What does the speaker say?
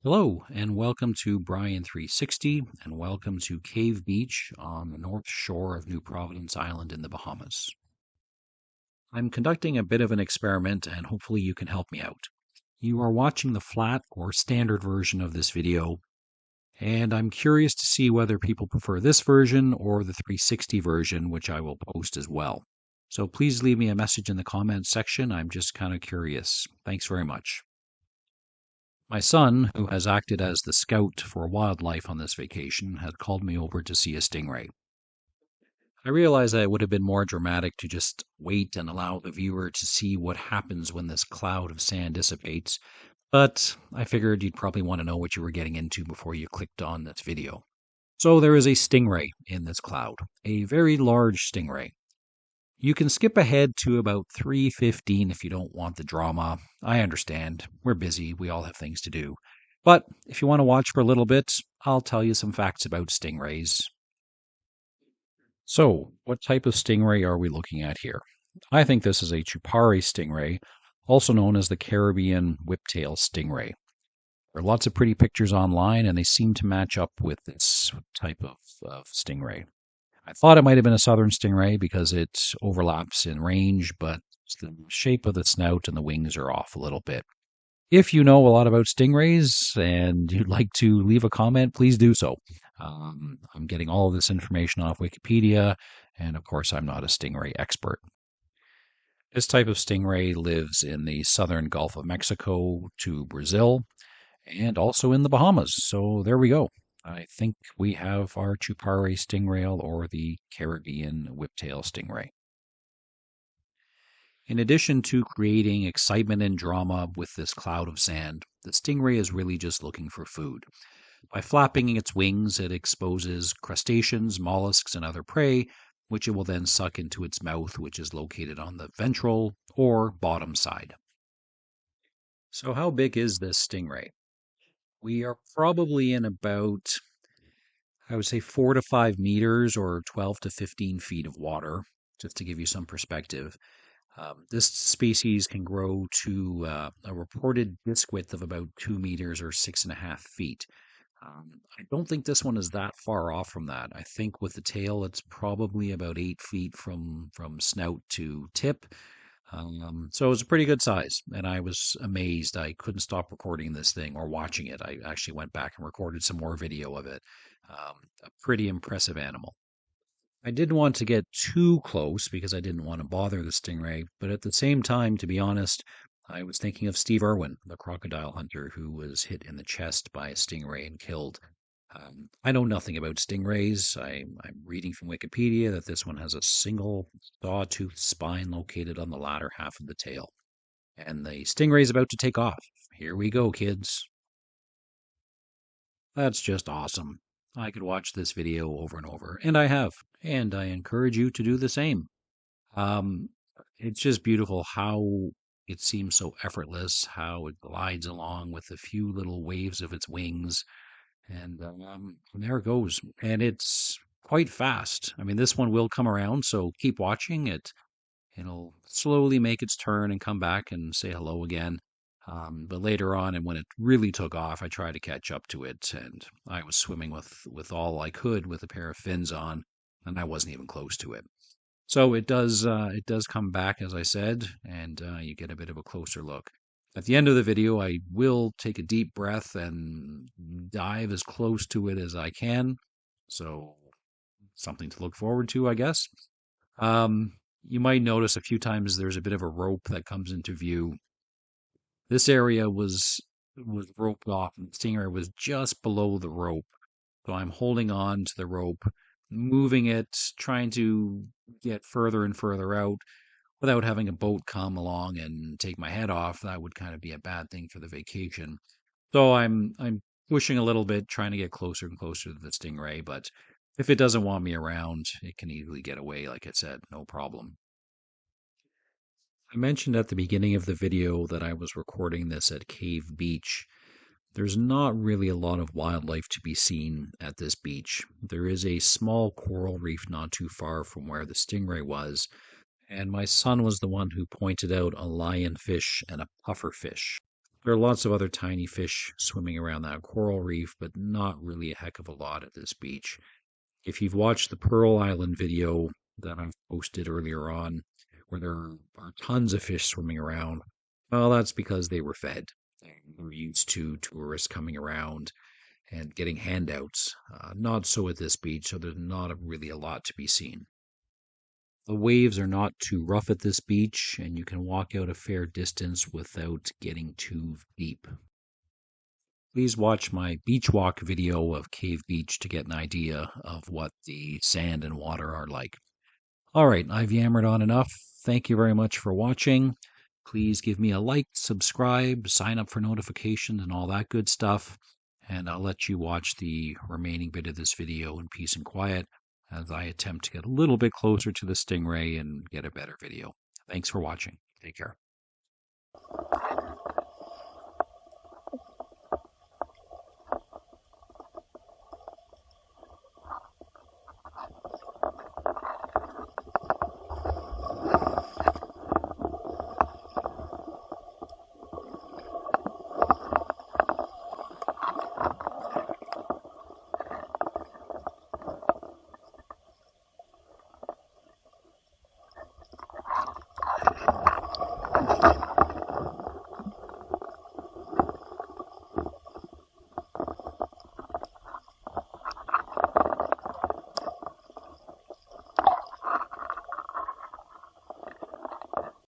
Hello, and welcome to Brian 360, and welcome to Cave Beach on the north shore of New Providence Island in the Bahamas. I'm conducting a bit of an experiment, and hopefully you can help me out. You are watching the flat or standard version of this video, and I'm curious to see whether people prefer this version or the 360 version, which I will post as well. So please leave me a message in the comments section. I'm just kind of curious. Thanks very much. My son, who has acted as the scout for wildlife on this vacation, had called me over to see a stingray. I realized that it would have been more dramatic to just wait and allow the viewer to see what happens when this cloud of sand dissipates, but I figured you'd probably want to know what you were getting into before you clicked on this video. So there is a stingray in this cloud, a very large stingray. You can skip ahead to about 3:15 if you don't want the drama. I understand. We're busy. We all have things to do. But if you want to watch for a little bit, I'll tell you some facts about stingrays. So, what type of stingray are we looking at here? I think this is a chupari stingray, also known as the Caribbean whiptail stingray. There are lots of pretty pictures online, and they seem to match up with this type of stingray. I thought it might have been a southern stingray because it overlaps in range, but the shape of the snout and the wings are off a little bit. If you know a lot about stingrays and you'd like to leave a comment, please do so. I'm getting all of this information off Wikipedia, and of course, I'm not a stingray expert. This type of stingray lives in the southern Gulf of Mexico to Brazil and also in the Bahamas. So there we go. I think we have our chupari stingray or the Caribbean whiptail stingray. In addition to creating excitement and drama with this cloud of sand, the stingray is really just looking for food. By flapping its wings, it exposes crustaceans, mollusks, and other prey, which it will then suck into its mouth, which is located on the ventral or bottom side. So how big is this stingray? We are probably in about, I would say, 4 to 5 meters or 12 to 15 feet of water, just to give you some perspective. This species can grow to a reported disc width of about 2 meters or 6.5 feet. I don't think this one is that far off from that. I think with the tail, it's probably about 8 feet from snout to tip. So it was a pretty good size, and I was amazed. I couldn't stop recording this thing or watching it. I actually went back and recorded some more video of it. A pretty impressive animal. I didn't want to get too close because I didn't want to bother the stingray, but at the same time, to be honest, I was thinking of Steve Irwin, the crocodile hunter who was hit in the chest by a stingray and killed. I know nothing about stingrays. I'm reading from Wikipedia that this one has a single sawtooth spine located on the latter half of the tail. And the stingray is about to take off. Here we go, kids. That's just awesome. I could watch this video over and over, and I have, and I encourage you to do the same. Um, it's just beautiful how it seems so effortless, how it glides along with a few little waves of its wings. And there it goes. And it's quite fast. I mean, this one will come around, so keep watching it. It'll slowly make its turn and come back and say hello again. But later on, and when it really took off, I tried to catch up to it, and I was swimming with all I could with a pair of fins on, and I wasn't even close to it. So it does come back, as I said, and you get a bit of a closer look. At the end of the video, I will take a deep breath and dive as close to it as I can. So something to look forward to, I guess. You might notice a few times there's a bit of a rope that comes into view. This area was roped off, and the stingray was just below the rope. So I'm holding on to the rope, moving it, trying to get further and further out without having a boat come along and take my head off. That would kind of be a bad thing for the vacation. So I'm pushing a little bit, trying to get closer and closer to the stingray, but if it doesn't want me around, it can easily get away, like I said, no problem. I mentioned at the beginning of the video that I was recording this at Cave Beach. There's not really a lot of wildlife to be seen at this beach. There is a small coral reef not too far from where the stingray was, and my son was the one who pointed out a lionfish and a pufferfish. There are lots of other tiny fish swimming around that coral reef, but not really a heck of a lot at this beach. If you've watched the Pearl Island video that I posted earlier on, where there are tons of fish swimming around, well, that's because they were fed. They're used to tourists coming around and getting handouts. Not so at this beach, so there's not really a lot to be seen. The waves are not too rough at this beach, and you can walk out a fair distance without getting too deep. Please watch my beach walk video of Cave Beach to get an idea of what the sand and water are like. All right, I've yammered on enough. Thank you very much for watching. Please give me a like, subscribe, sign up for notifications, and all that good stuff. And I'll let you watch the remaining bit of this video in peace and quiet as I attempt to get a little bit closer to the Stingray and get a better video. Thanks for watching. Take care.